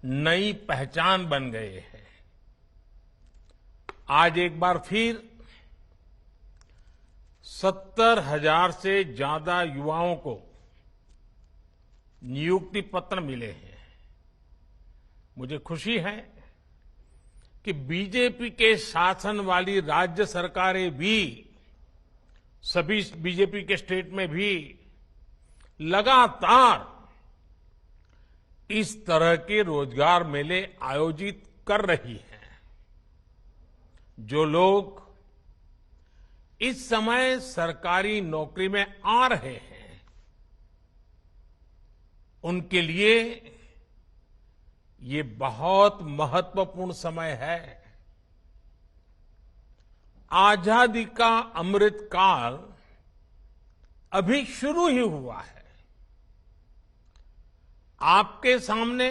नई पहचान बन गए हैं। आज एक बार फिर 70,000 से ज्यादा युवाओं को नियुक्ति पत्र मिले हैं। मुझे खुशी है कि बीजेपी के शासन वाली राज्य सरकारें भी, सभी बीजेपी के स्टेट में भी लगातार इस तरह के रोजगार मेले आयोजित कर रही हैं। जो लोग इस समय सरकारी नौकरी में आ रहे हैं, उनके लिए ये बहुत महत्वपूर्ण समय है। आजादी का अमृत काल अभी शुरू ही हुआ है। आपके सामने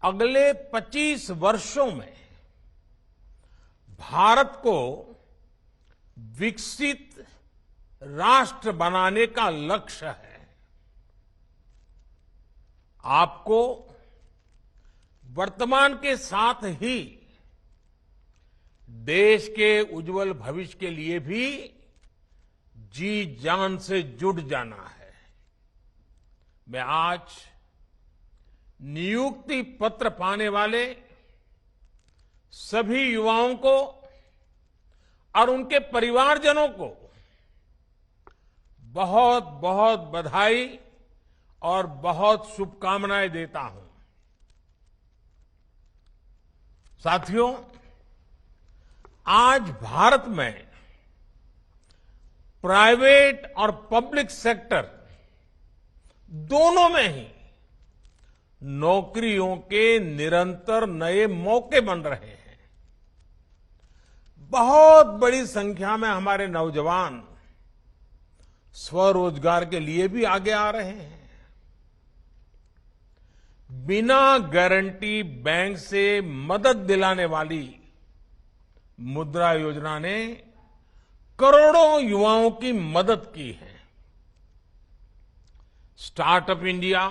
अगले 25 वर्षों में भारत को विकसित राष्ट्र बनाने का लक्ष्य है। आपको वर्तमान के साथ ही देश के उज्जवल भविष्य के लिए भी जी जान से जुट जाना है। मैं आज नियुक्ति पत्र पाने वाले सभी युवाओं को और उनके परिवारजनों को बहुत बहुत बधाई और बहुत शुभकामनाएं देता हूं। साथियों, आज भारत में प्राइवेट और पब्लिक सेक्टर दोनों में ही नौकरियों के निरंतर नए मौके बन रहे हैं। बहुत बड़ी संख्या में हमारे नौजवान स्वरोजगार के लिए भी आगे आ रहे हैं। बिना गारंटी बैंक से मदद दिलाने वाली मुद्रा योजना ने करोड़ों युवाओं की मदद की है। Startup India,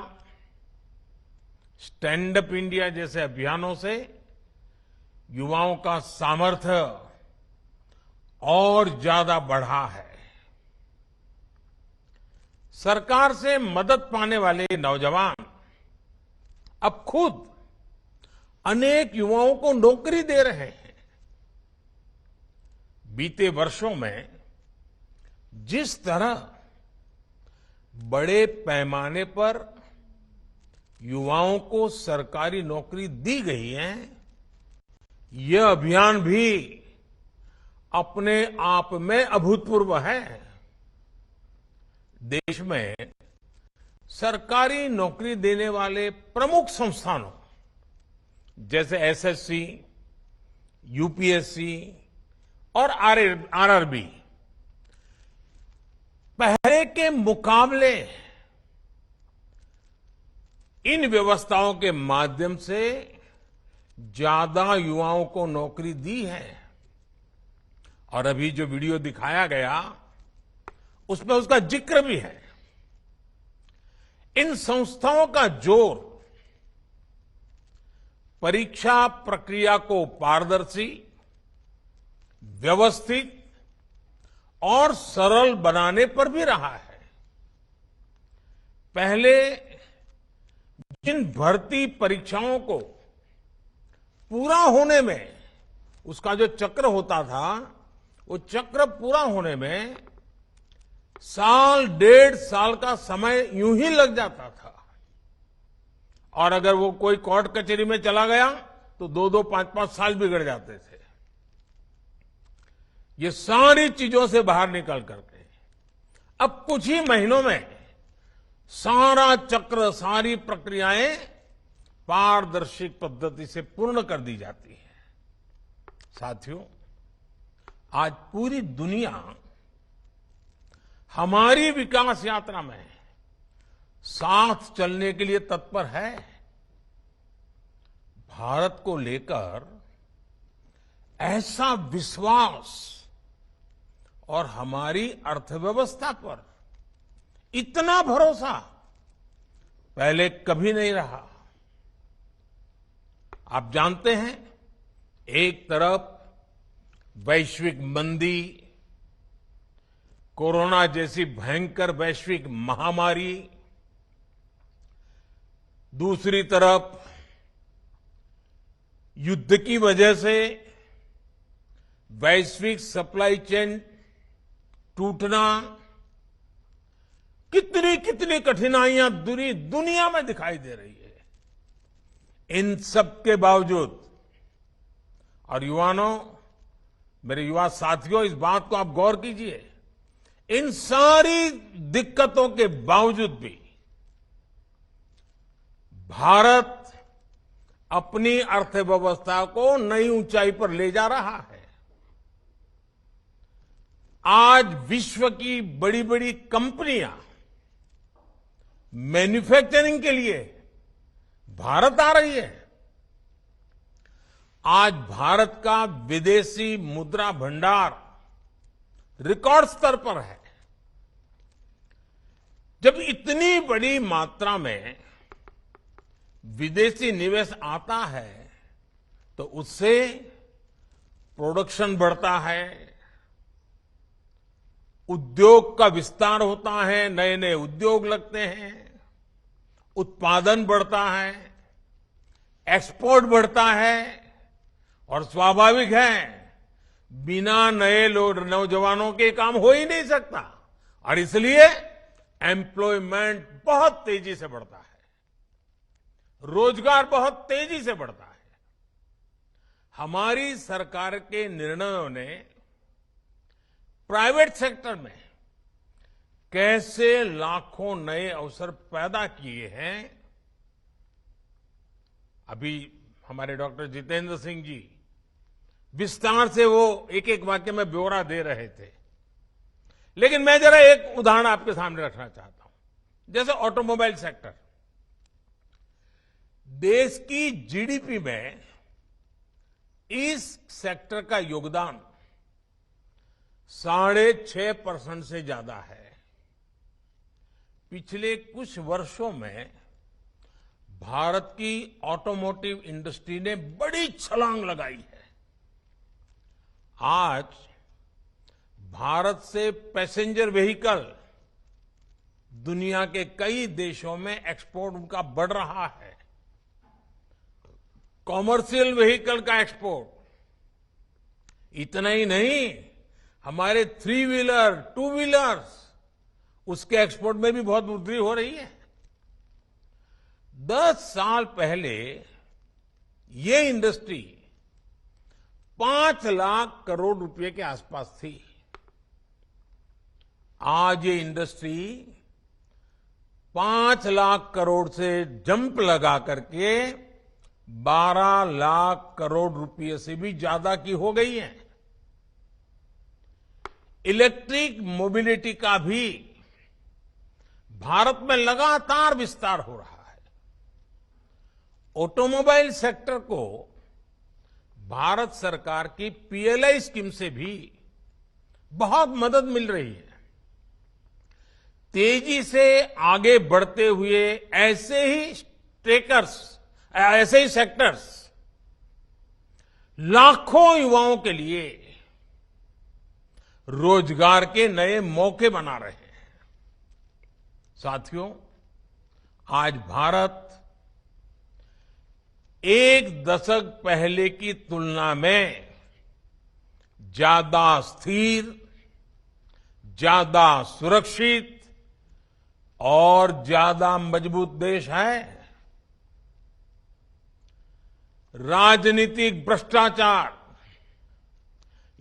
stand up India जैसे अभियानों से युवाओं का सामर्थ्य और ज्यादा बढ़ा है। सरकार से मदद पाने वाले नौजवान अब खुद अनेक युवाओं को नौकरी दे रहे हैं। बीते वर्षों में जिस तरह बड़े पैमाने पर युवाओं को सरकारी नौकरी दी गई है, यह अभियान भी अपने आप में अभूतपूर्व है। देश में सरकारी नौकरी देने वाले प्रमुख संस्थानों जैसे एसएससी, यूपीएससी और आरआरबी पहले के मुकाबले इन व्यवस्थाओं के माध्यम से ज्यादा युवाओं को नौकरी दी है। और अभी जो वीडियो दिखाया गया उसमें उसका जिक्र भी है। इन संस्थाओं का जोर परीक्षा प्रक्रिया को पारदर्शी, व्यवस्थित और सरल बनाने पर भी रहा है। पहले जिन भर्ती परीक्षाओं को पूरा होने में, उसका जो चक्र होता था, वो चक्र पूरा होने में साल, 1.5 साल का समय यूं ही लग जाता था। और अगर वो कोई कोर्ट कचहरी में चला गया तो 2-2, 5-5 साल बिगड़ जाते थे। ये सारी चीजों से बाहर निकल करके अब कुछ ही महीनों में सारा चक्र, सारी प्रक्रियाएं पारदर्शी पद्धति से पूर्ण कर दी जाती है। साथियों, आज पूरी दुनिया हमारी विकास यात्रा में साथ चलने के लिए तत्पर है। भारत को लेकर ऐसा विश्वास और हमारी अर्थव्यवस्था पर इतना भरोसा पहले कभी नहीं रहा। आप जानते हैं, एक तरफ वैश्विक मंदी, कोरोना जैसी भयंकर वैश्विक महामारी, दूसरी तरफ युद्ध की वजह से वैश्विक सप्लाई चेन टूटना, कितनी कितनी कठिनाइयां दुनिया में दिखाई दे रही है। इन सब के बावजूद, और युवानों, मेरे युवा साथियों, इस बात को आप गौर कीजिए, इन सारी दिक्कतों के बावजूद भी भारत अपनी अर्थव्यवस्था को नई ऊंचाई पर ले जा रहा है। आज विश्व की बड़ी बड़ी कंपनियां मैन्युफैक्चरिंग के लिए भारत आ रही है। आज भारत का विदेशी मुद्रा भंडार रिकॉर्ड स्तर पर है। जब इतनी बड़ी मात्रा में विदेशी निवेश आता है तो उससे प्रोडक्शन बढ़ता है, उद्योग का विस्तार होता है, नए नए उद्योग लगते हैं, उत्पादन बढ़ता है, एक्सपोर्ट बढ़ता है, और स्वाभाविक है, बिना नए नौजवानों के काम हो ही नहीं सकता, और इसलिए एम्प्लॉयमेंट बहुत तेजी से बढ़ता है, रोजगार बहुत तेजी से बढ़ता है। हमारी सरकार के निर्णयों ने प्राइवेट सेक्टर में कैसे लाखों नए अवसर पैदा किए हैं। अभी हमारे डॉक्टर जितेंद्र सिंह जी विस्तार से वो एक एक वाक्य में ब्यौरा दे रहे थे, लेकिन मैं जरा एक उदाहरण आपके सामने रखना चाहता हूं। जैसे ऑटोमोबाइल सेक्टर, देश की जीडीपी में इस सेक्टर का योगदान 6.5% से ज्यादा है। पिछले कुछ वर्षों में भारत की ऑटोमोटिव इंडस्ट्री ने बड़ी छलांग लगाई है। आज भारत से पैसेंजर व्हीकल दुनिया के कई देशों में एक्सपोर्ट उनका बढ़ रहा है। कॉमर्शियल व्हीकल का एक्सपोर्ट, इतना ही नहीं, हमारे 3 व्हीलर, 2 व्हीलर्स, उसके एक्सपोर्ट में भी बहुत वृद्धि हो रही है। 10 साल पहले ये इंडस्ट्री 5 लाख करोड़ रुपए के आसपास थी। आज ये इंडस्ट्री 5 लाख करोड़ से जंप लगा करके 12 लाख करोड़ रुपए से भी ज्यादा की हो गई है। इलेक्ट्रिक मोबिलिटी का भी भारत में लगातार विस्तार हो रहा है। ऑटोमोबाइल सेक्टर को भारत सरकार की पीएलआई स्कीम से भी बहुत मदद मिल रही है। तेजी से आगे बढ़ते हुए ऐसे ही सेक्टर्स लाखों युवाओं के लिए रोजगार के नए मौके बना रहे हैं। साथियों, आज भारत एक दशक पहले की तुलना में ज्यादा स्थिर, ज्यादा सुरक्षित और ज्यादा मजबूत देश है। राजनीतिक भ्रष्टाचार,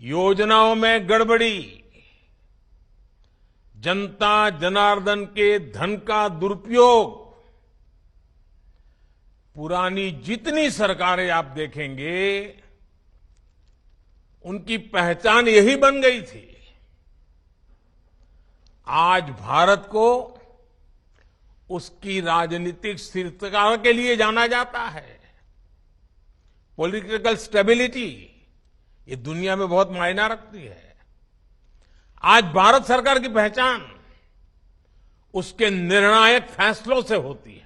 योजनाओं में गड़बड़ी, जनता जनार्दन के धन का दुरुपयोग, पुरानी जितनी सरकारें आप देखेंगे उनकी पहचान यही बन गई थी। आज भारत को उसकी राजनीतिक स्थिरता के लिए जाना जाता है। पॉलिटिकल स्टेबिलिटी ये दुनिया में बहुत मायना रखती है। आज भारत सरकार की पहचान उसके निर्णायक फैसलों से होती है।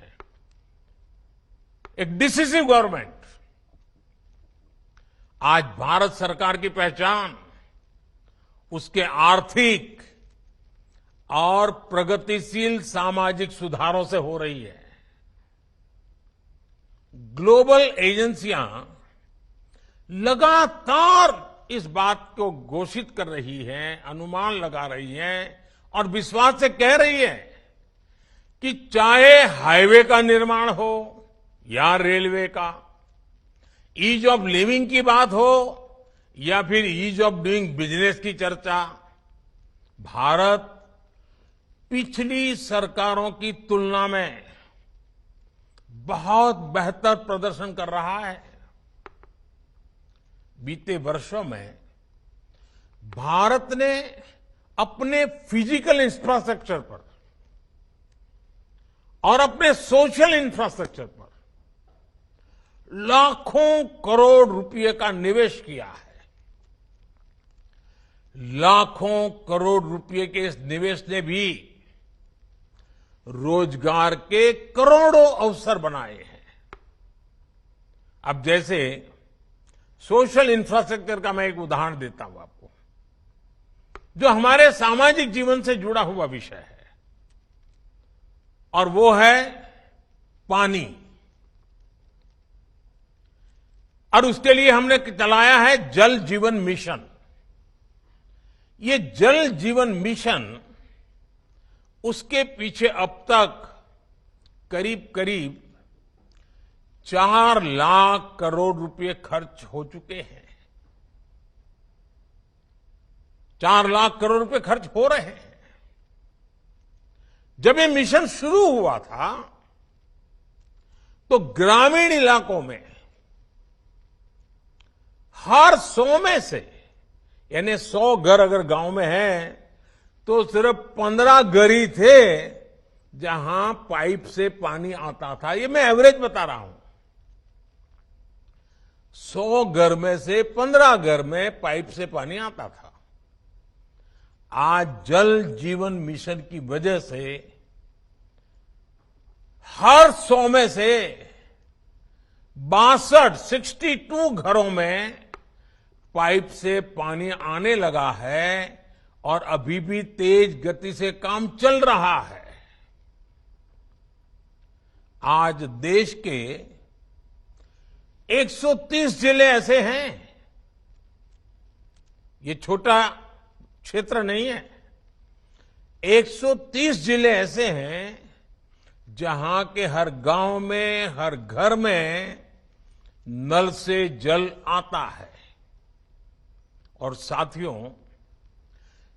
एक डिसिसिव गवर्नमेंट, आज भारत सरकार की पहचान उसके आर्थिक और प्रगतिशील सामाजिक सुधारों से हो रही है। ग्लोबल एजेंसियां लगातार इस बात को घोषित कर रही हैं, अनुमान लगा रही हैं और विश्वास से कह रही है कि चाहे हाईवे का निर्माण हो या रेलवे का, ईज ऑफ लिविंग की बात हो या फिर ईज ऑफ डूइंग बिजनेस की चर्चा, भारत पिछली सरकारों की तुलना में बहुत बेहतर प्रदर्शन कर रहा है। बीते वर्षों में भारत ने अपने फिजिकल इंफ्रास्ट्रक्चर पर और अपने सोशल इंफ्रास्ट्रक्चर पर लाखों करोड़ रुपए का निवेश किया है। लाखों करोड़ रुपए के इस निवेश ने भी रोजगार के करोड़ों अवसर बनाए हैं। अब जैसे सोशल इंफ्रास्ट्रक्चर का मैं एक उदाहरण देता हूं आपको, जो हमारे सामाजिक जीवन से जुड़ा हुआ विषय है, और वो है पानी। और उसके लिए हमने चलाया है जल जीवन मिशन। ये जल जीवन मिशन, उसके पीछे अब तक करीब करीब 4 लाख करोड़ रुपए खर्च हो चुके हैं। 4 लाख करोड़ रुपए खर्च हो रहे हैं। जब ये मिशन शुरू हुआ था तो ग्रामीण इलाकों में हर 100 में से, यानी 100 घर अगर गांव में है तो सिर्फ 15 घर ही थे जहां पाइप से पानी आता था। ये मैं एवरेज बता रहा हूं। 100 घर में से 15 घर में पाइप से पानी आता था। आज जल जीवन मिशन की वजह से हर 100 में से 62 घरों में पाइप से पानी आने लगा है और अभी भी तेज गति से काम चल रहा है। आज देश के 130 जिले ऐसे हैं, ये छोटा क्षेत्र नहीं है, 130 जिले ऐसे हैं जहां के हर गांव में, हर घर में नल से जल आता है। और साथियों,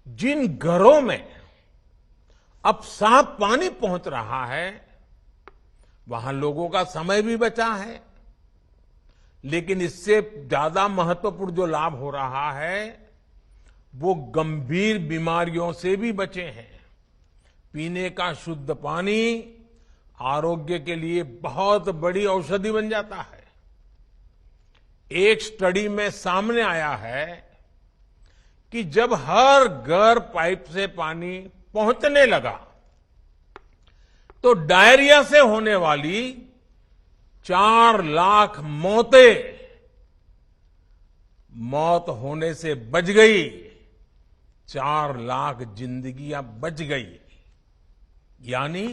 जिन घरों में अब साफ पानी पहुंच रहा है, वहां लोगों का समय भी बचा है, लेकिन इससे ज्यादा महत्वपूर्ण जो लाभ हो रहा है वो गंभीर बीमारियों से भी बचे हैं। पीने का शुद्ध पानी आरोग्य के लिए बहुत बड़ी औषधि बन जाता है। एक स्टडी में सामने आया है कि जब हर घर पाइप से पानी पहुंचने लगा तो डायरिया से होने वाली 4 लाख मौत होने से बच गई। 4 लाख जिंदगियां बच गई। यानी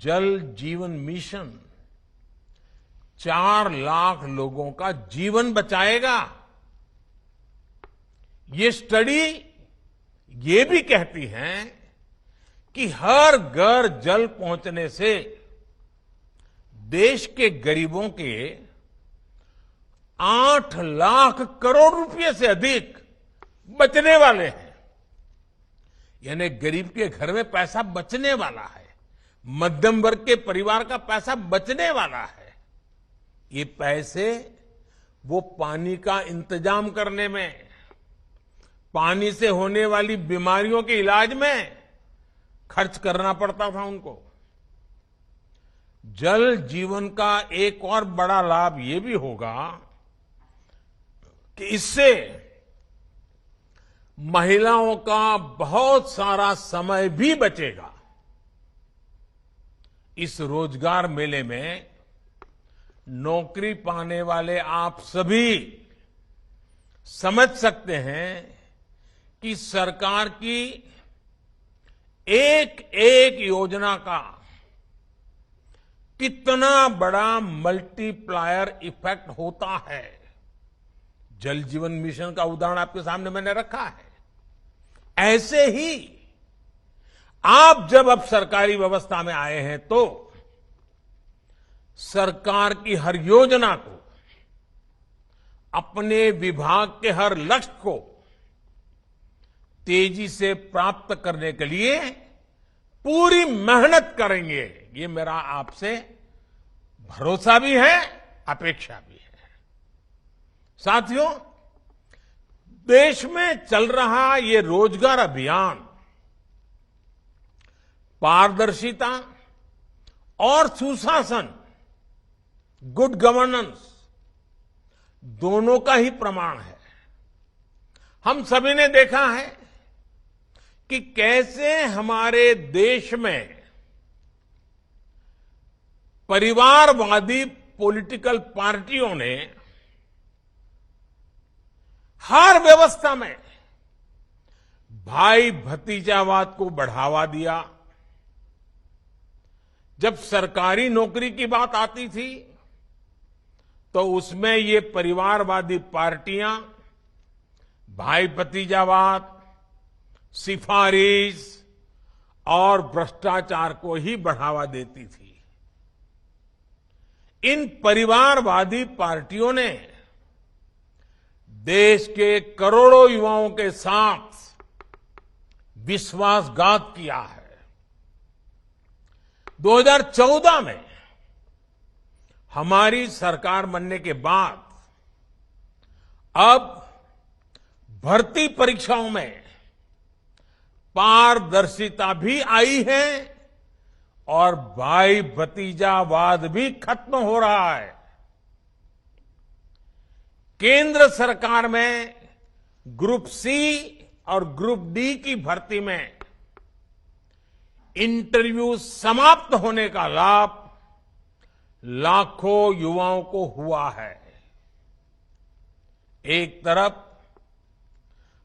जल जीवन मिशन 4 लाख लोगों का जीवन बचाएगा। ये स्टडी ये भी कहती है कि हर घर जल पहुंचने से देश के गरीबों के 8 लाख करोड़ रुपए से अधिक बचने वाले हैं। यानी गरीब के घर में पैसा बचने वाला है, मध्यम वर्ग के परिवार का पैसा बचने वाला है। ये पैसे वो पानी का इंतजाम करने में, पानी से होने वाली बीमारियों के इलाज में खर्च करना पड़ता था उनको। जल जीवन का एक और बड़ा लाभ ये भी होगा कि इससे महिलाओं का बहुत सारा समय भी बचेगा। इस रोजगार मेले में नौकरी पाने वाले आप सभी समझ सकते हैं कि सरकार की एक एक योजना का कितना बड़ा मल्टीप्लायर इफेक्ट होता है। जल जीवन मिशन का उदाहरण आपके सामने मैंने रखा है। ऐसे ही आप जब अब सरकारी व्यवस्था में आए हैं तो सरकार की हर योजना को, अपने विभाग के हर लक्ष्य को तेजी से प्राप्त करने के लिए पूरी मेहनत करेंगे। ये मेरा आपसे भरोसा भी है, अपेक्षा भी है। साथियों, देश में चल रहा ये रोजगार अभियान पारदर्शिता और सुशासन, गुड गवर्नेंस दोनों का ही प्रमाण है। हम सभी ने देखा है कि कैसे हमारे देश में परिवारवादी पॉलिटिकल पार्टियों ने हर व्यवस्था में भाई भतीजावाद को बढ़ावा दिया। जब सरकारी नौकरी की बात आती थी तो उसमें ये परिवारवादी पार्टियां भाई भतीजावाद, सिफारिश और भ्रष्टाचार को ही बढ़ावा देती थी। इन परिवारवादी पार्टियों ने देश के करोड़ों युवाओं के साथ विश्वासघात किया है। 2014 में हमारी सरकार बनने के बाद अब भर्ती परीक्षाओं में पारदर्शिता भी आई है और भाई भतीजावाद भी खत्म हो रहा है। केंद्र सरकार में ग्रुप सी और ग्रुप डी की भर्ती में इंटरव्यू समाप्त होने का लाभ लाखों युवाओं को हुआ है। एक तरफ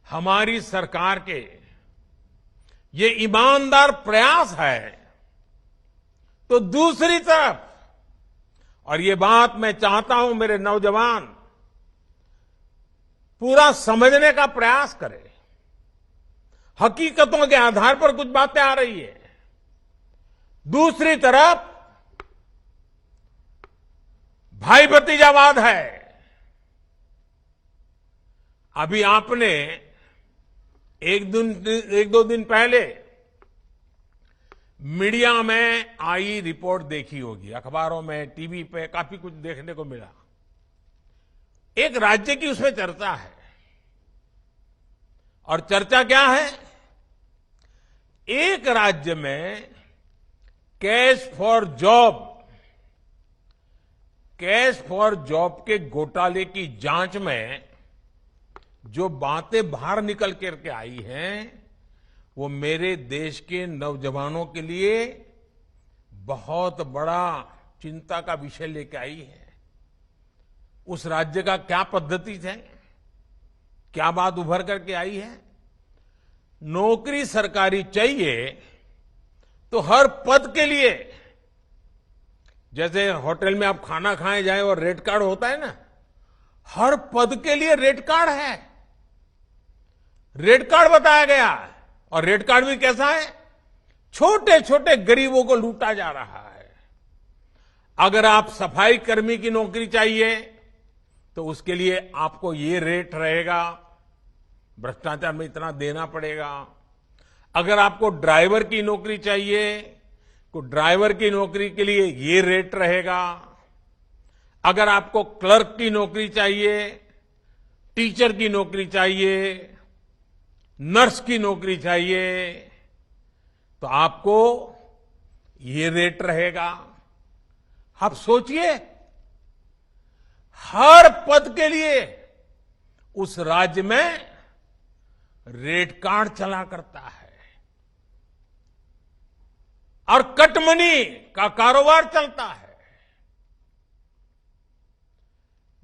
हमारी सरकार के ये ईमानदार प्रयास है तो दूसरी तरफ, और ये बात मैं चाहता हूं मेरे नौजवान पूरा समझने का प्रयास करें, हकीकतों के आधार पर कुछ बातें आ रही है। दूसरी तरफ भाई भतीजावाद है। अभी आपने एक दो दिन पहले मीडिया में आई रिपोर्ट देखी होगी, अखबारों में, टीवी पे काफी कुछ देखने को मिला। एक राज्य की उसमें चर्चा है, और चर्चा क्या है? एक राज्य में कैश फॉर जॉब के घोटाले की जांच में जो बातें बाहर निकल करके आई हैं, वो मेरे देश के नौजवानों के लिए बहुत बड़ा चिंता का विषय लेके आई है। उस राज्य का क्या पद्धति है, क्या बात उभर करके आई है? नौकरी सरकारी चाहिए तो हर पद के लिए, जैसे होटल में आप खाना खाए जाए और रेट कार्ड होता है ना, हर पद के लिए रेट कार्ड है। रेट कार्ड बताया गया है, और रेट कार्ड भी कैसा है? छोटे छोटे गरीबों को लूटा जा रहा है। अगर आप सफाई कर्मी की नौकरी चाहिए तो उसके लिए आपको ये रेट रहेगा, भ्रष्टाचार में इतना देना पड़ेगा। अगर आपको ड्राइवर की नौकरी चाहिए तो ड्राइवर की नौकरी के लिए ये रेट रहेगा। अगर आपको क्लर्क की नौकरी चाहिए, टीचर की नौकरी चाहिए, नर्स की नौकरी चाहिए, तो आपको ये रेट रहेगा। आप सोचिए, हर पद के लिए उस राज्य में रेट कार्ड चला करता है, और कटमनी का कारोबार चलता है।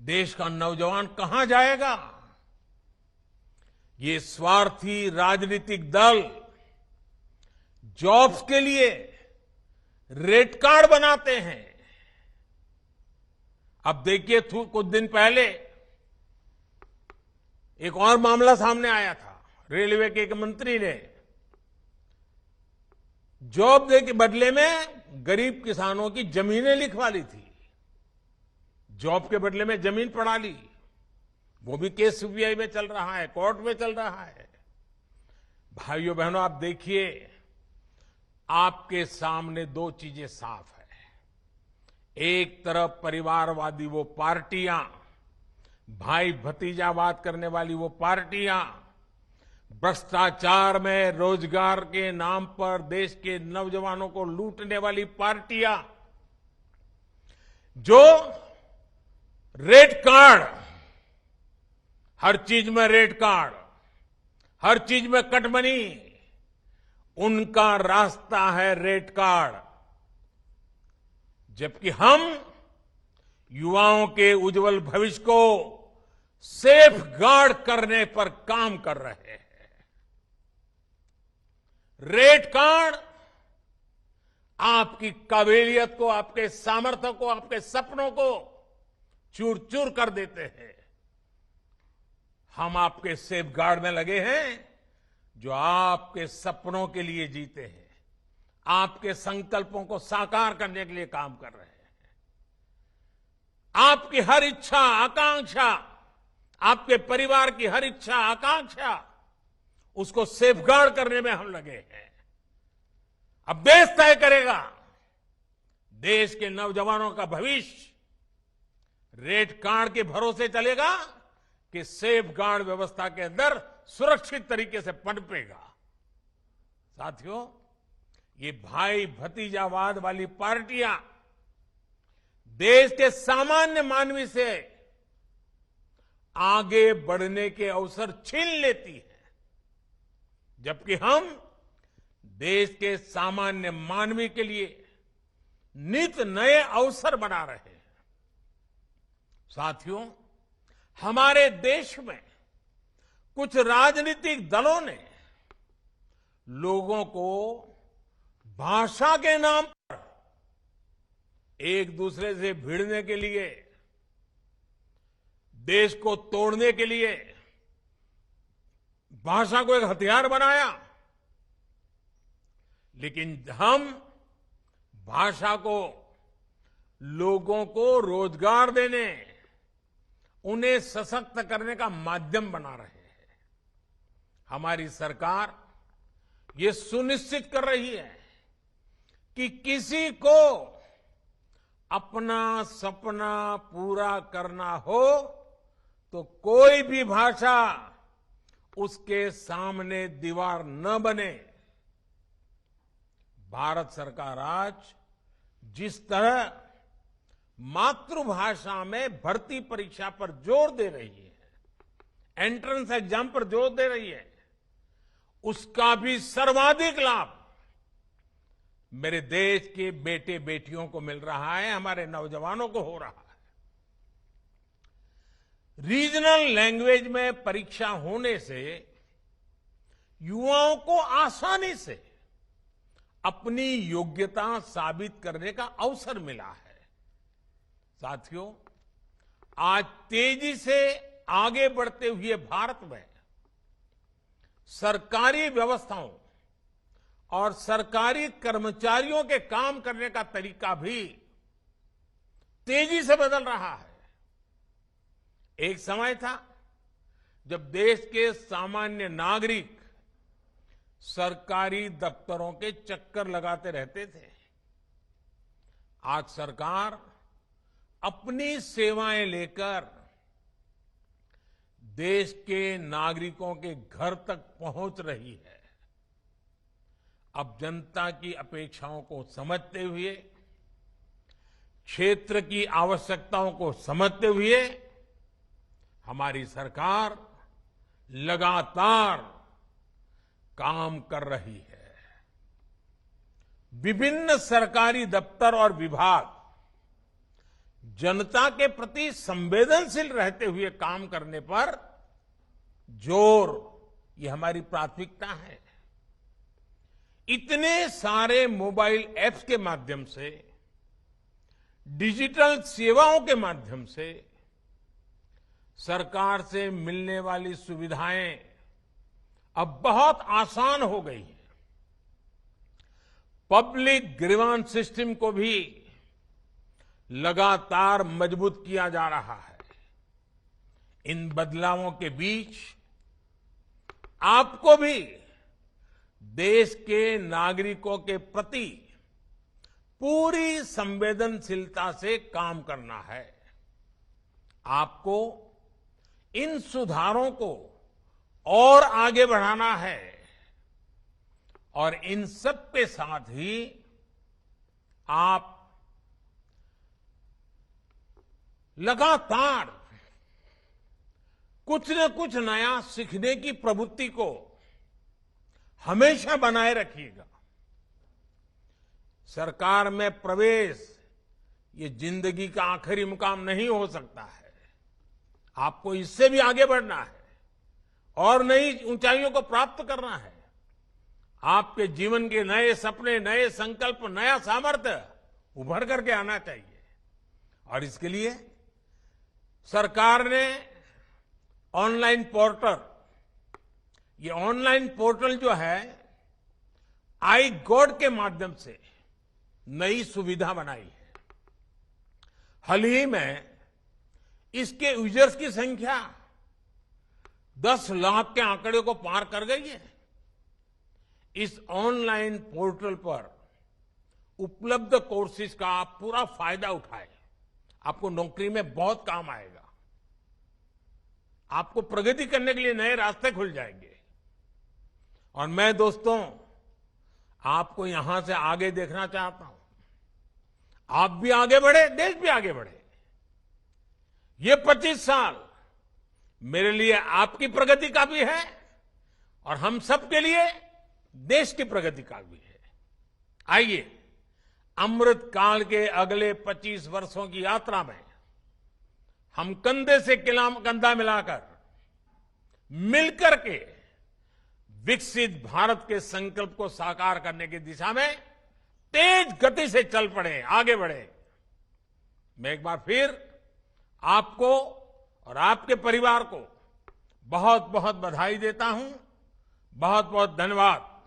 देश का नौजवान कहां जाएगा? ये स्वार्थी राजनीतिक दल जॉब्स के लिए रेड कार्ड बनाते हैं। अब देखिए, कुछ दिन पहले एक और मामला सामने आया था। रेलवे के एक मंत्री ने जॉब दे के बदले में गरीब किसानों की जमीनें लिखवा ली थी। जॉब के बदले में जमीन पड़ा ली। वो भी केस सीबीआई में चल रहा है, कोर्ट में चल रहा है। भाइयों बहनों, आप देखिए, आपके सामने दो चीजें साफ है। एक तरफ परिवारवादी वो पार्टियां, भाई भतीजावाद करने वाली वो पार्टियां, भ्रष्टाचार में रोजगार के नाम पर देश के नौजवानों को लूटने वाली पार्टियां, जो रेड कार्ड, हर चीज में रेड कार्ड, हर चीज में कटमनी, उनका रास्ता है रेड कार्ड। जबकि हम युवाओं के उज्जवल भविष्य को सेफ गार्ड करने पर काम कर रहे हैं। रेड कार्ड आपकी काबिलियत को, आपके सामर्थ्य को, आपके सपनों को चूर चूर कर देते हैं। हम आपके सेफ गार्ड में लगे हैं, जो आपके सपनों के लिए जीते हैं, आपके संकल्पों को साकार करने के लिए काम कर रहे हैं। आपकी हर इच्छा आकांक्षा, आपके परिवार की हर इच्छा आकांक्षा, उसको सेफगार्ड करने में हम लगे हैं। अब देश तय करेगा देश के नौजवानों का भविष्य। रेड कार्ड के भरोसे चलेगा कि सेफगार्ड व्यवस्था के अंदर सुरक्षित तरीके से पनपेगा। साथियों, ये भाई भतीजावाद वाली पार्टियां देश के सामान्य मानवी से आगे बढ़ने के अवसर छीन लेती है, जबकि हम देश के सामान्य मानवी के लिए नित नए अवसर बना रहे हैं। साथियों, हमारे देश में कुछ राजनीतिक दलों ने लोगों को भाषा के नाम पर एक दूसरे से भिड़ने के लिए, देश को तोड़ने के लिए भाषा को एक हथियार बनाया। लेकिन हम भाषा को लोगों को रोजगार देने, उन्हें सशक्त करने का माध्यम बना रहे हैं। हमारी सरकार ये सुनिश्चित कर रही है कि किसी को अपना सपना पूरा करना हो तो कोई भी भाषा उसके सामने दीवार न बने। भारत सरकार आज जिस तरह मातृभाषा में भर्ती परीक्षा पर जोर दे रही है, एंट्रेंस एग्जाम पर जोर दे रही है, उसका भी सर्वाधिक लाभ मेरे देश के बेटे बेटियों को मिल रहा है, हमारे नौजवानों को हो रहा है। रीजनल लैंग्वेज में परीक्षा होने से युवाओं को आसानी से अपनी योग्यता साबित करने का अवसर मिला है। साथियों, आज तेजी से आगे बढ़ते हुए भारत में सरकारी व्यवस्थाओं और सरकारी कर्मचारियों के काम करने का तरीका भी तेजी से बदल रहा है। एक समय था जब देश के सामान्य नागरिक सरकारी दफ्तरों के चक्कर लगाते रहते थे। आज सरकार अपनी सेवाएं लेकर देश के नागरिकों के घर तक पहुंच रही है। अब जनता की अपेक्षाओं को समझते हुए, क्षेत्र की आवश्यकताओं को समझते हुए हमारी सरकार लगातार काम कर रही है। विभिन्न सरकारी दफ्तर और विभाग जनता के प्रति संवेदनशील रहते हुए काम करने पर जोर ये हमारी प्राथमिकता है। इतने सारे मोबाइल ऐप्स के माध्यम से, डिजिटल सेवाओं के माध्यम से सरकार से मिलने वाली सुविधाएं अब बहुत आसान हो गई हैं। पब्लिक ग्रीवांस सिस्टम को भी लगातार मजबूत किया जा रहा है। इन बदलावों के बीच आपको भी देश के नागरिकों के प्रति पूरी संवेदनशीलता से काम करना है। आपको इन सुधारों को और आगे बढ़ाना है और इन सब के साथ ही आप लगातार कुछ न कुछ नया सीखने की प्रवृत्ति को हमेशा बनाए रखिएगा। सरकार में प्रवेश ये जिंदगी का आखिरी मुकाम नहीं हो सकता है। आपको इससे भी आगे बढ़ना है और नई ऊंचाइयों को प्राप्त करना है। आपके जीवन के नए सपने, नए संकल्प, नया सामर्थ्य उभर करके आना चाहिए। और इसके लिए सरकार ने ऑनलाइन पोर्टल, ये ऑनलाइन पोर्टल जो है आई गॉड के माध्यम से नई सुविधा बनाई है। हाल ही में इसके यूजर्स की संख्या 10 लाख के आंकड़े को पार कर गई है। इस ऑनलाइन पोर्टल पर उपलब्ध कोर्सेज का आप पूरा फायदा उठाएं। आपको नौकरी में बहुत काम आएगा। आपको प्रगति करने के लिए नए रास्ते खुल जाएंगे। और मैं दोस्तों आपको यहां से आगे देखना चाहता हूं। आप भी आगे बढ़े, देश भी आगे बढ़े। ये 25 साल मेरे लिए आपकी प्रगति का भी है और हम सब के लिए देश की प्रगति का भी है। आइए अमृत काल के अगले 25 वर्षों की यात्रा में हम कंधे से कंधा मिलाकर मिलकर के विकसित भारत के संकल्प को साकार करने की दिशा में तेज गति से चल पड़े, आगे बढ़े। मैं एक बार फिर आपको और आपके परिवार को बहुत बहुत बधाई देता हूं। बहुत बहुत धन्यवाद।